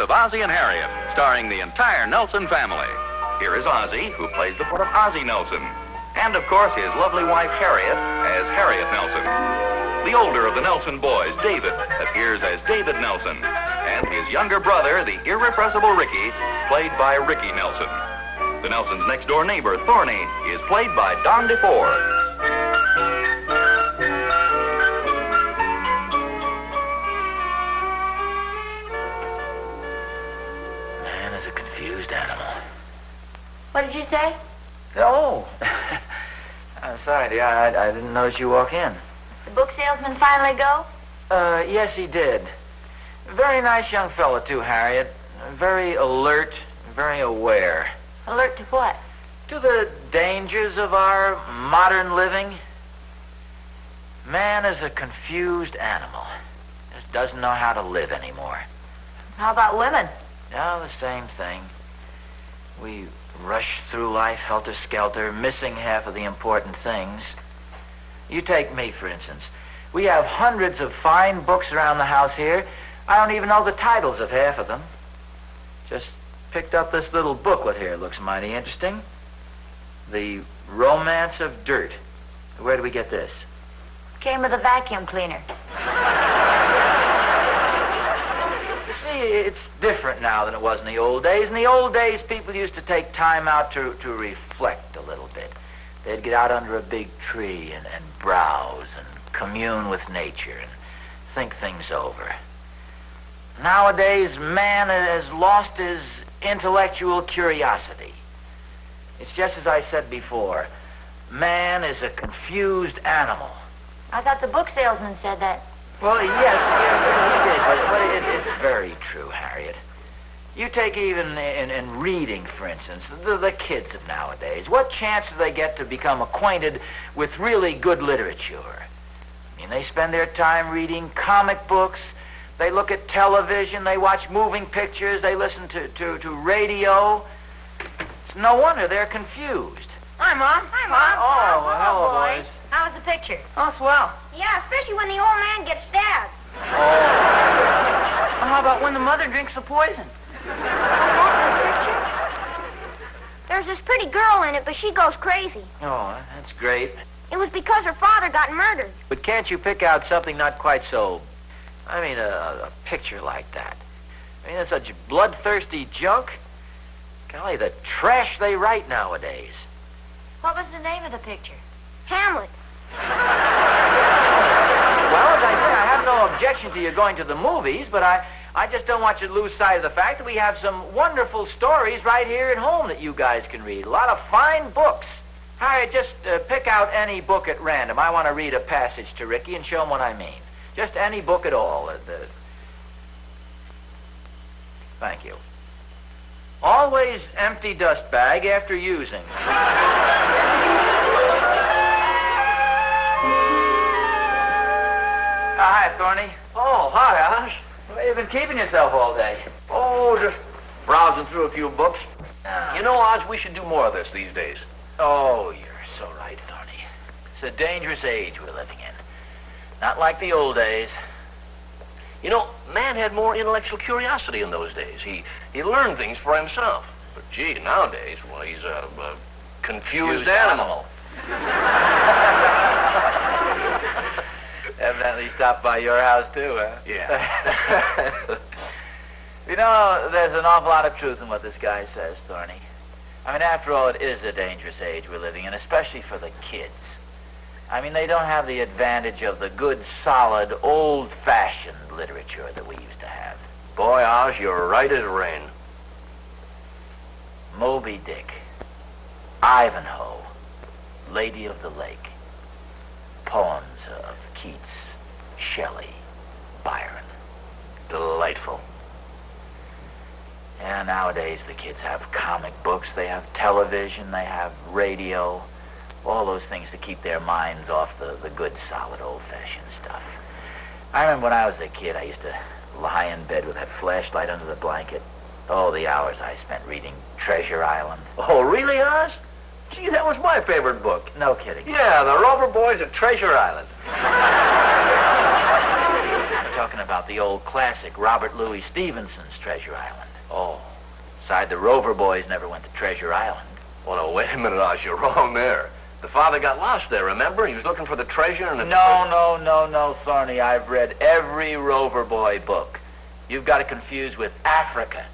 of Ozzie and Harriet, starring the entire Nelson family. Here is Ozzie, who plays the part of Ozzie Nelson. And, of course, his lovely wife, Harriet, as Harriet Nelson. The older of the Nelson boys, David, appears as David Nelson. And his younger brother, the irrepressible Ricky, played by Ricky Nelson. The Nelsons' next-door neighbor, Thorny, is played by DeFore. What did you say? Oh. I'm sorry, dear. I didn't notice you walk in. The book salesman finally go? Yes, he did. Very nice young fellow, too, Harriet. Very alert, very aware. Alert to what? To the dangers of our modern living. Man is a confused animal. Just doesn't know how to live anymore. How about women? Oh, the same thing. We rush through life helter-skelter, missing half of the important things. You take me, for instance. We have hundreds of fine books around the house here. I don't even know the titles of half of them. Just picked up this little booklet here. Looks mighty interesting. The Romance of Dirt. Where do we get this? Came with a vacuum cleaner. See, it's different now than it was in the old days. In the old days, people used to take time out to reflect a little bit. They'd get out under a big tree and browse and commune with nature and think things over. Nowadays, man has lost his intellectual curiosity. It's just as I said before. Man is a confused animal. I thought the book salesman said that. Well, yes, he did, but it's very true, Harriet. You take even in reading, for instance, the kids of nowadays. What chance do they get to become acquainted with really good literature? I mean, they spend their time reading comic books, they look at television, they watch moving pictures, they listen to radio. It's no wonder they're confused. Hi, Mom. Hi, Mom. Oh, well, hello, boys. How was the picture? Oh, swell. Yeah, especially when the old man gets stabbed. Oh. Well, how about when the mother drinks the poison? That's the picture. There's this pretty girl in it, but she goes crazy. Oh, that's great. It was because her father got murdered. But can't you pick out something not quite so... I mean, a picture like that? I mean, it's such bloodthirsty junk. Golly, the trash they write nowadays. What was the name of the picture? Hamlet. Well, as I say, I have no objection to you going to the movies, but I just don't want you to lose sight of the fact that we have some wonderful stories right here at home that you guys can read. A lot of fine books. Harriet, just pick out any book at random. I want to read a passage to Ricky and show him what I mean. Just any book at all. Thank you. Always empty dust bag after using. Hi, Thorny. Oh, hi, Oz. Where you been keeping yourself all day? Oh, just browsing through a few books. Ah. You know, Oz, we should do more of this these days. Oh, you're so right, Thorny. It's a dangerous age we're living in. Not like the old days. You know, man had more intellectual curiosity in those days. He learned things for himself. But, gee, nowadays, well, he's a confused animal. Evidently stopped by your house, too, huh? Yeah. You know, there's an awful lot of truth in what this guy says, Thorny. I mean, after all, it is a dangerous age we're living in, especially for the kids. I mean, they don't have the advantage of the good, solid, old-fashioned literature that we used to have. Boy, Oz, you're right as rain. Moby Dick, Ivanhoe, Lady of the Lake, poems of Keats, Shelley, Byron. Delightful. Yeah, nowadays the kids have comic books, they have television, they have radio, all those things to keep their minds off the good, solid, old-fashioned stuff. I remember when I was a kid, I used to lie in bed with that flashlight under the blanket. Oh, the hours I spent reading Treasure Island. Oh, really, Oz? Gee, that was my favorite book. No kidding. Yeah, the Rover Boys at Treasure Island. talking about the old classic, Robert Louis Stevenson's Treasure Island. Oh. Besides, the Rover Boys never went to Treasure Island. Well, no, wait a minute, Oz. You're wrong there. The father got lost there, remember? He was looking for the treasure and... No, Thorny. I've read every Rover Boy book. You've got it confused with Africa.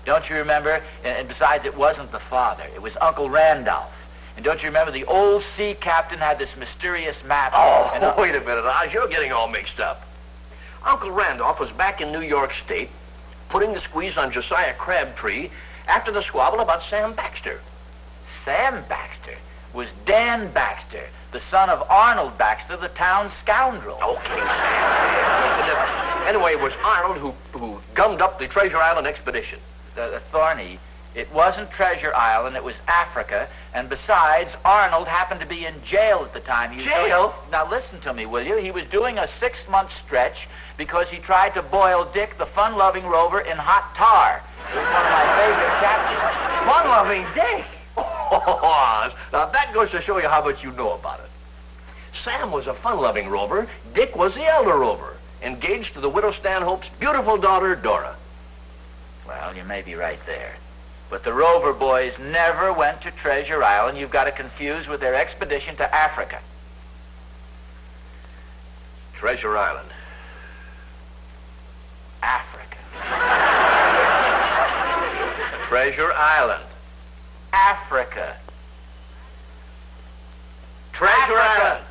Don't you remember? And besides, it wasn't the father. It was Uncle Randolph. And don't you remember the old sea captain had this mysterious map? Oh, wait a minute, Oz. You're getting all mixed up. Uncle Randolph was back in New York State putting the squeeze on Josiah Crabtree after the squabble about Sam Baxter. Sam Baxter was Dan Baxter, the son of Arnold Baxter, the town scoundrel. Okay, Sam. Yeah, what's the difference? Anyway, it was Arnold who gummed up the Treasure Island expedition. Thorny, it wasn't Treasure Island, it was Africa. And besides, Arnold happened to be in jail at the time. Jail? Now listen to me, will you? He was doing a 6-month stretch because he tried to boil Dick, the fun-loving rover, in hot tar. It was one of my favorite chapters. Fun-loving Dick? Oh, Oz. Now, that goes to show you how much you know about it. Sam was a fun-loving rover. Dick was the elder rover, engaged to the widow Stanhope's beautiful daughter, Dora. Well, you may be right there. But the Rover Boys never went to Treasure Island. You've got it confused with their expedition to Africa. Treasure Island. Africa. Treasure Island. Africa. Treasure Island.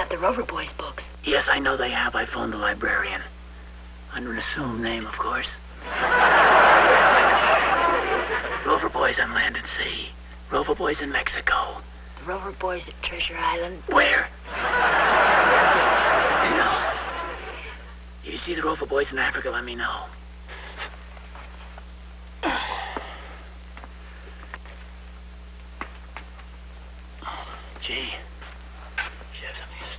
The Rover Boys books. Yes, I know they have. I phoned the librarian. Under an assumed name, of course. Rover Boys on land and sea. Rover Boys in Mexico. The Rover Boys at Treasure Island. Where? No. If you see the Rover Boys in Africa, let me know. Gee.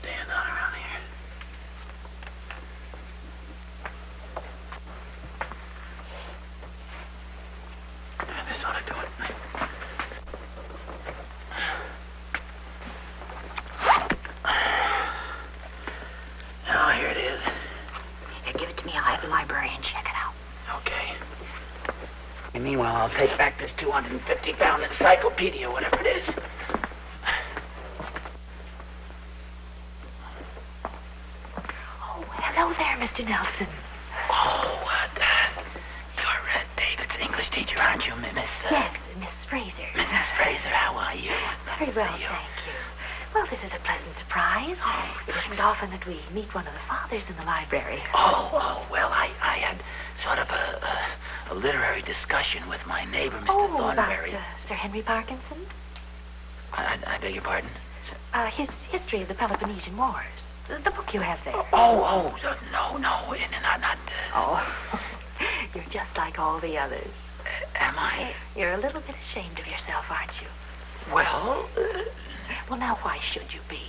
Stand on around here. Yeah, this ought to do it. Oh, here it is. Here, give it to me. I'll have the librarian check it out. Okay. And meanwhile, I'll take back this 250-pound encyclopedia, whatever it is. Hello there, Mr. Nelson. Oh, you're David's English teacher, aren't you, Miss? Yes, Miss Fraser. Mrs. Fraser, how are you? Very well, thank you. Well, this is a pleasant surprise. Oh, it isn't often that we meet one of the fathers in the library. Well, I had sort of a literary discussion with my neighbor, Mr. Oh, Thornberry. about Sir Henry Parkinson? I beg your pardon? His history of the Peloponnesian Wars. The book you have there. No, not. Oh, you're just like all the others. Am I? You're a little bit ashamed of yourself, aren't you? Well, Well, now, why should you be?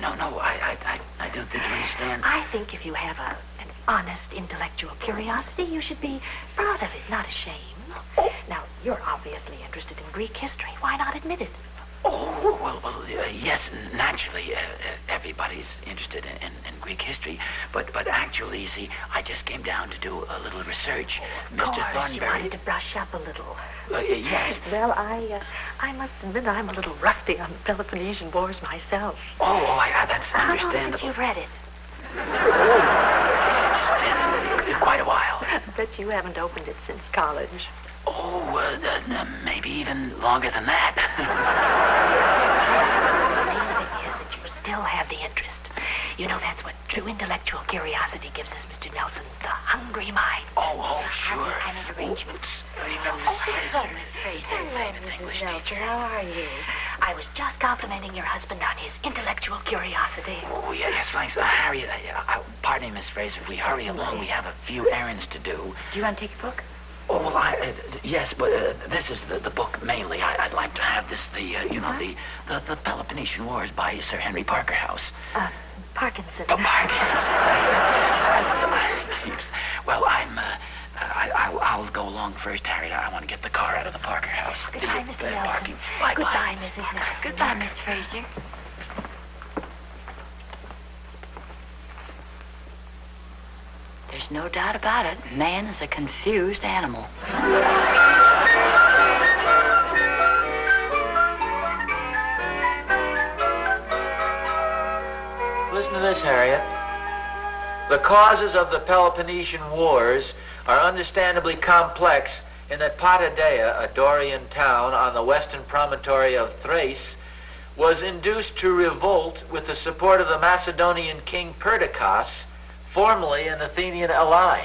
no, I don't think you understand. I think if you have an honest intellectual curiosity, you should be proud of it, not ashamed. Now, you're obviously interested in Greek history. Why not admit it? Yes, naturally, everybody's interested in Greek history, but actually, you see, I just came down to do a little research. Mr. Thornberry. You wanted to brush up a little. Yes. Well, I must admit I'm a little rusty on the Peloponnesian Wars myself. That's How long understandable. since you've read it? It's been quite a while. I bet you haven't opened it since college. Maybe even longer than that. The main thing is that you still have the interest. You know, that's what true intellectual curiosity gives us, Mr. Nelson. The hungry mind. Sure. I made arrangements. Hello, Miss Fraser. Famous English teacher. How are you? I was just complimenting your husband on his intellectual curiosity. Yes, thanks. Harriet, pardon me, Miss Fraser, if we hurry along, we have a few errands to do. Do you want to take a book? Yes, but this is the book mainly. I'd like to have this, the Peloponnesian Wars by Sir Henry Parkerhouse. Parkinson. Well, I'll go along first, Harriet. I want to get the car out of the Parker house. Goodbye, Mr. Nelson. Parking. Bye-bye. Goodbye, Mrs. Nelson. Goodbye, Miss Fraser. There's no doubt about it. Man is a confused animal. Listen to this, Harriet. The causes of the Peloponnesian Wars are understandably complex in that Patadeia, a Dorian town on the western promontory of Thrace, was induced to revolt with the support of the Macedonian king Perdiccas, formerly an Athenian ally.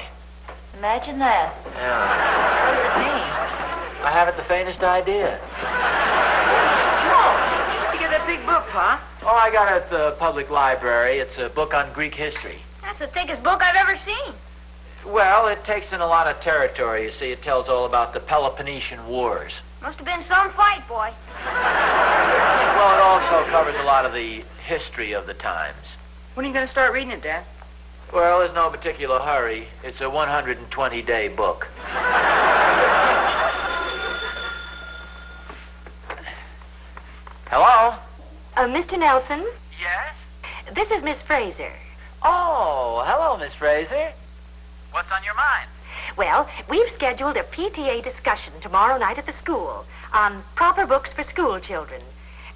Imagine that. Yeah. What does it mean? I haven't the faintest idea. Where'd you get that big book, Pa? I got it at the public library. It's a book on Greek history. That's the thickest book I've ever seen. Well, it takes in a lot of territory. You see, it tells all about the Peloponnesian Wars. Must have been some fight, boy. Well, it also covers a lot of the history of the times. When are you going to start reading it, Dad? Well, there's no particular hurry. It's a 120-day book. Hello? Mr. Nelson, Yes? this is Miss Fraser. Oh, hello, Miss Fraser. What's on your mind? Well, we've scheduled a PTA discussion tomorrow night at the school on proper books for school children.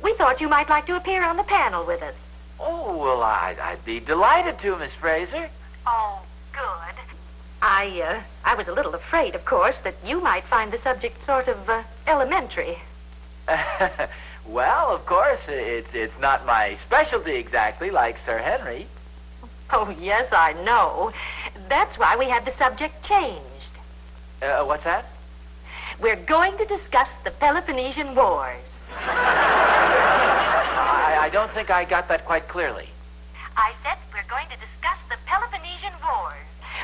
We thought you might like to appear on the panel with us. Oh, well, I'd be delighted to, Miss Fraser. Oh, good. I was a little afraid, of course, that you might find the subject sort of elementary. Well, of course, it's not my specialty exactly, like Sir Henry. Oh, yes, I know. That's why we had the subject changed. What's that? We're going to discuss the Peloponnesian Wars. I don't think I got that quite clearly. I said we're going to discuss the Peloponnesian Wars.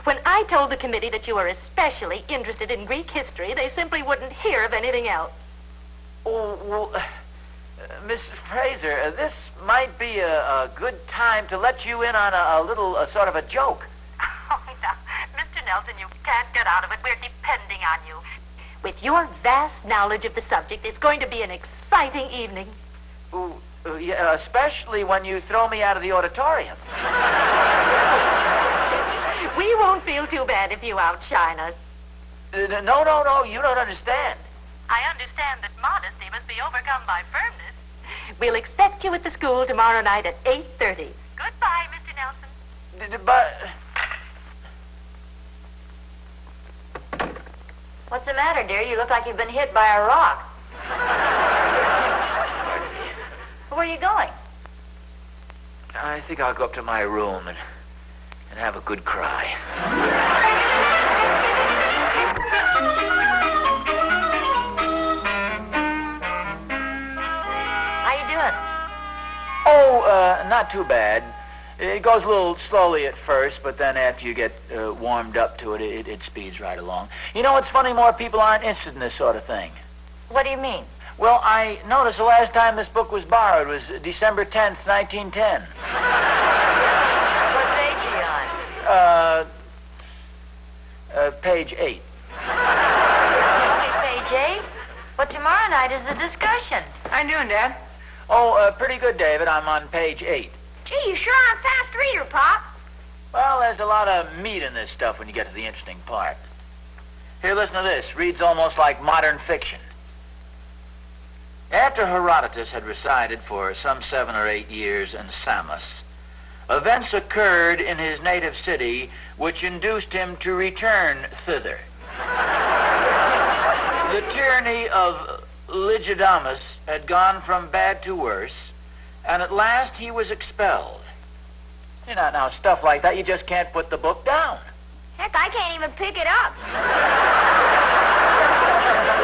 When I told the committee that you were especially interested in Greek history, they simply wouldn't hear of anything else. Oh, well, Miss Fraser, this might be a good time to let you in on a little sort of a joke. Oh, no. Mr. Nelson, you can't get out of it. We're depending on you. With your vast knowledge of the subject, it's going to be an exciting evening. Yeah, especially when you throw me out of the auditorium. We won't feel too bad if you outshine us. No, you don't understand. I understand that modesty must be overcome by firmness. We'll expect you at the school tomorrow night at 8:30. Goodbye, Mr. Nelson. But... What's the matter, dear? You look like you've been hit by a rock. Where are you going? I think I'll go up to my room and have a good cry. not too bad. It goes a little slowly at first, but then after you get warmed up to it, it speeds right along. You know what's funny? More people aren't interested in this sort of thing. What do you mean? Well, I noticed the last time this book was borrowed was December 10th, 1910. What page are you on? Page 8. Okay, page 8? But tomorrow night is the discussion. How you doing, Dad? Oh, pretty good, David. I'm on page 8. Gee, you sure are a fast reader, Pop. Well, there's a lot of meat in this stuff when you get to the interesting part. Here, listen to this. Reads almost like modern fiction. After Herodotus had resided for some 7 or 8 years in Samos, events occurred in his native city which induced him to return thither. The tyranny of Lygidamus had gone from bad to worse, and at last he was expelled. You know, now, stuff like that, you just can't put the book down. Heck, I can't even pick it up.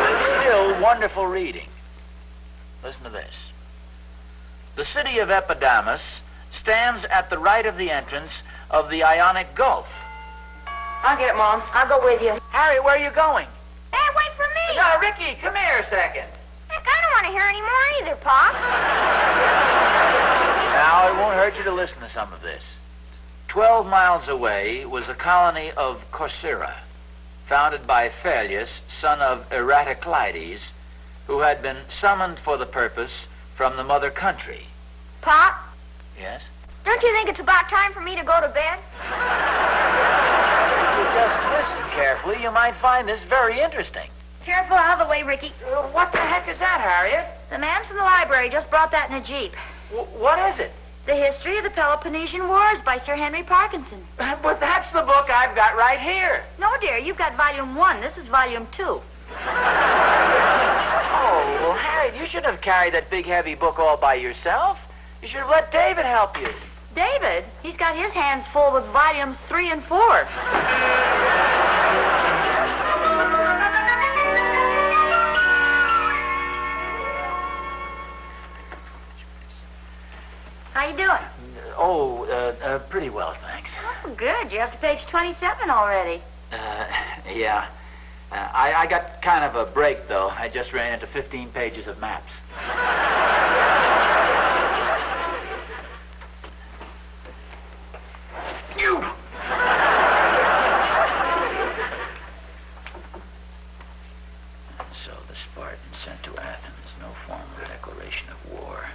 It's still wonderful reading. Listen to this. The city of Epidamus stands at the right of the entrance of the Ionic Gulf. I'll get it, Mom. I'll go with you. Harry, where are you going? Hey, wait for me. No, Ricky, come here a second. Heck, I don't want to hear any more either, Pop. Now, it won't hurt you to listen to some of this. 12 miles away was a colony of Corcyra, founded by Phallius, son of Eratocleides, who had been summoned for the purpose from the mother country. Pop, Yes? don't you think it's about time for me to go to bed? If you just listen carefully, you might find this very interesting. Careful out of the way, Ricky. What the heck is that, Harriet? The man from the library just brought that in a jeep. What is it? The History of the Peloponnesian Wars by Sir Henry Parkinson. But that's the book I've got right here. No, dear, you've got volume 1. This is volume 2. Oh, well, Harriet, you shouldn't have carried that big, heavy book all by yourself. You should have let David help you. David, he's got his hands full with volumes 3 and 4. How you doing? Pretty well, thanks. Oh, good. You're up to page 27 already. Yeah. I got kind of a break, though. I just ran into 15 pages of maps. You! So the Spartans sent to Athens no formal declaration of war,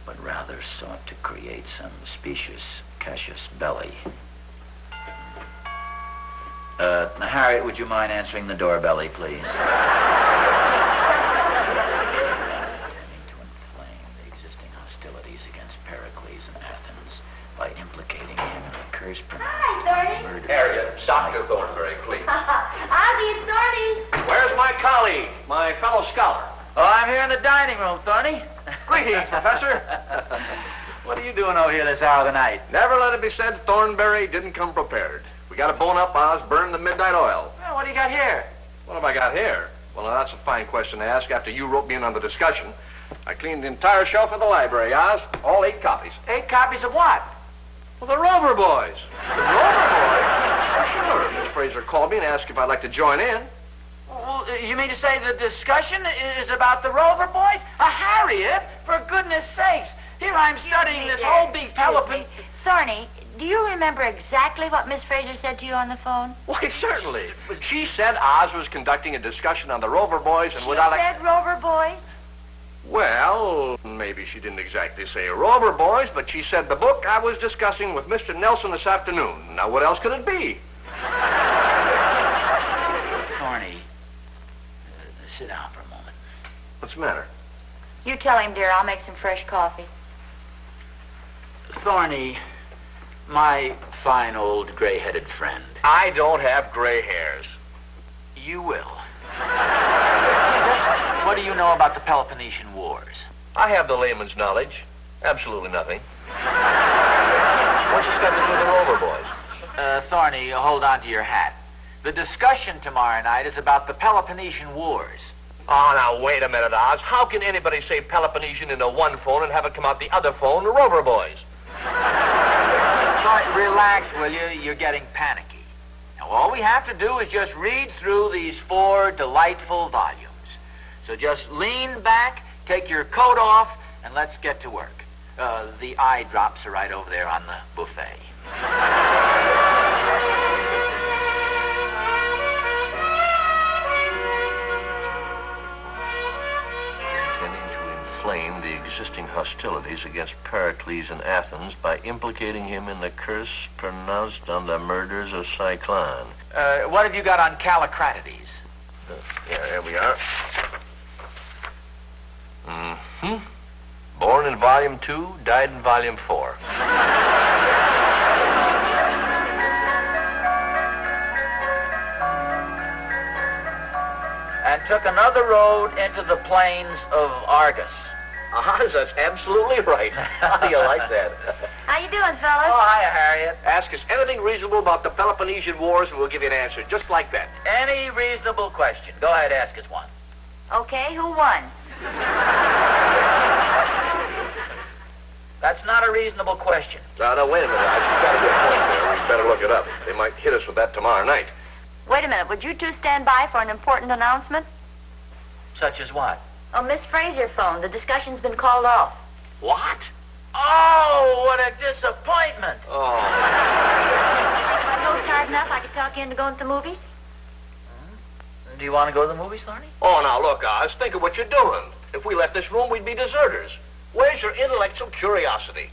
but rather sought to create some specious casus belli. Harriet, would you mind answering the doorbell, please? Intending to inflame the existing hostilities against Pericles in Athens by implicating him in the curse Hi, Thorny. murder. Harriet, Dr. Thornberry, please. Ozzie, it's Thorny. Where's my colleague, my fellow scholar? Oh, I'm here in the dining room, Thorny. Greetings, Professor. What are you doing over here this hour of the night? Never let it be said Thornberry didn't come prepared. We got to bone up Oz, burn the midnight oil. Well, what do you got here? What have I got here? Well, now, that's a fine question to ask after you wrote me in on the discussion. I cleaned the entire shelf of the library, Oz. All 8 copies. 8 copies of what? Well, the Rover Boys. The Rover Boys? Oh, sure. Miss Fraser called me and asked if I'd like to join in. Well, you mean to say the discussion is about the Rover Boys? Harriet, for goodness sakes. Here I'm studying this whole big Peloponnesian... Thorny, do you remember exactly what Miss Fraser said to you on the phone? Why, certainly. But she said Oz was conducting a discussion on the Rover Boys, and She without said Rover Boys? Well, maybe she didn't exactly say Rover Boys, but she said the book I was discussing with Mr. Nelson this afternoon. Now, what else could it be? Thorny, sit down for a moment. What's the matter? You tell him, dear. I'll make some fresh coffee. Thorny, my fine old gray-headed friend. I don't have gray hairs. You will. Just what do you know about the Peloponnesian Wars? I have the layman's knowledge. Absolutely nothing. What's this got to do with the Rover Boys? Thorny, hold on to your hat. The discussion tomorrow night is about the Peloponnesian Wars. Oh, now, wait a minute, Oz. How can anybody say Peloponnesian in the one phone and have it come out the other phone, the Rover Boys? Relax, will you? You're getting panicky. Now, all we have to do is just read through these 4 delightful volumes. So just lean back, take your coat off, and let's get to work. The eye drops are right over there on the buffet. Inflame the existing hostilities against Pericles in Athens by implicating him in the curse pronounced on the murders of Cyclone. What have you got on Callicratides? Yeah, here we are. Mm-hmm. Born in Volume 2, died in Volume 4. And took another road into the plains of Argus. That's absolutely right. How do you like that? How you doing, fellas? Oh, hiya, Harriet. Ask us anything reasonable about the Peloponnesian Wars, and we'll give you an answer just like that. Any reasonable question. Go ahead, ask us one. Okay, who won? That's not a reasonable question. No, wait a minute. You've got a good point there. We'd better look it up. They might hit us with that tomorrow night. Wait a minute. Would you two stand by for an important announcement? Such as what? Oh, Miss Fraser phoned. The discussion's been called off. What? Oh, what a disappointment. Oh. If my post hard enough, I could talk you into going to the movies? Do you want to go to the movies, Thorny? Oh, now, look, Oz, think of what you're doing. If we left this room, we'd be deserters. Where's your intellectual curiosity?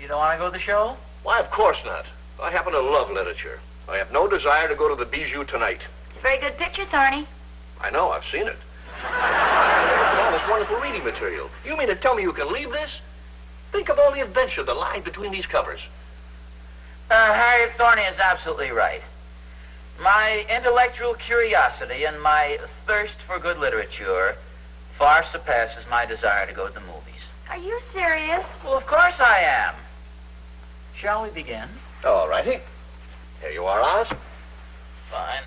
You don't want to go to the show? Why, of course not. I happen to love literature. I have no desire to go to the Bijou tonight. It's a very good picture, Thorny. I know, I've seen it. Look at all this wonderful reading material. You mean to tell me you can leave this? Think of all the adventure that lies between these covers. Harriet, Thorny is absolutely right. My intellectual curiosity and my thirst for good literature far surpasses my desire to go to the movies. Are you serious? Well, of course I am. Shall we begin? All righty. Here you are, Oz. Fine.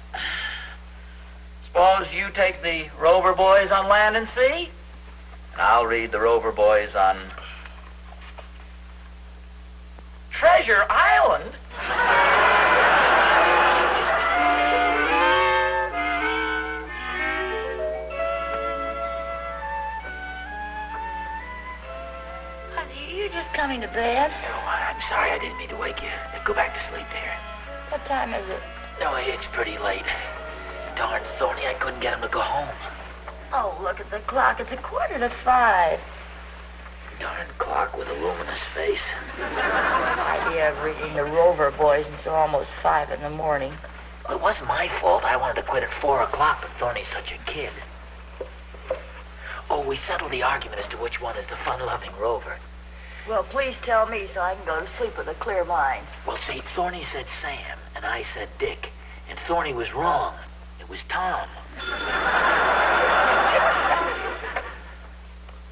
Suppose you take the Rover Boys on Land and Sea, and I'll read the Rover Boys on Treasure Island. You're just coming to bed. Oh, I'm sorry. I didn't mean to wake you. Go back to sleep there. What time is it? No, it's pretty late. Darn Thorny, I couldn't get him to go home. Oh, look at the clock. It's 4:45. Darn clock with a luminous face. Idea of reading the Rover Boys until almost 5 in the morning. Well, it wasn't my fault. I wanted to quit at 4 o'clock, but Thorny's such a kid. Oh, we settled the argument as to which one is the fun-loving Rover. Well, please tell me so I can go to sleep with a clear mind. Well, see, Thorny said Sam, and I said Dick. And Thorny was wrong. It was Tom.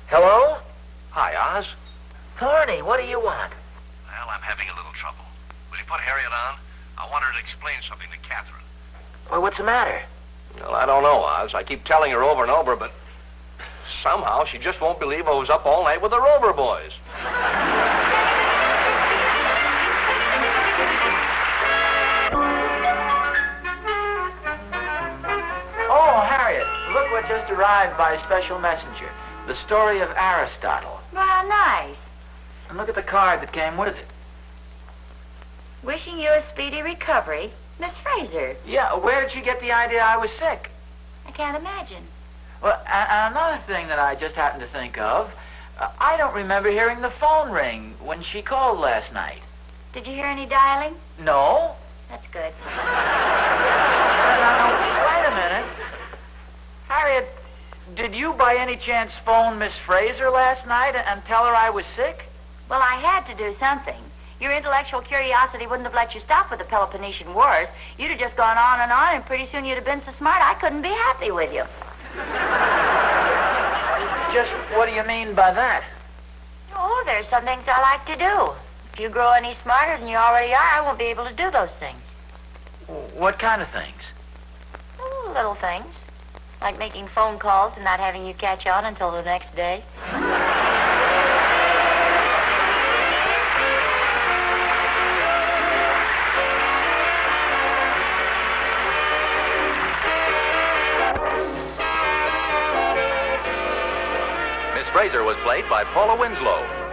Hello? Hi, Oz. Thorny, what do you want? Well, I'm having a little trouble. Will you put Harriet on? I want her to explain something to Catherine. Well, what's the matter? Well, I don't know, Oz. I keep telling her over and over, but somehow she just won't believe I was up all night with the Rover Boys. Oh, Harriet, look what just arrived by special messenger. The story of Aristotle. Well, nice. And look at the card that came with it. Wishing you a speedy recovery, Miss Fraser. Yeah, where did she get the idea I was sick? I can't imagine. Well, another thing that I just happened to think of, I don't remember hearing the phone ring when she called last night. Did you hear any dialing? No? That's good. Now, wait a minute. Harriet, did you by any chance phone Miss Fraser last night and tell her I was sick? Well, I had to do something. Your intellectual curiosity wouldn't have let you stop with the Peloponnesian Wars. You'd have just gone on, and pretty soon you'd have been so smart I couldn't be happy with you. Just what do you mean by that? Oh, there's some things I like to do. If you grow any smarter than you already are, I won't be able to do those things. What kind of things? Oh, little things. Like making phone calls and not having you catch on until the next day. Miss Fraser was played by Paula Winslow.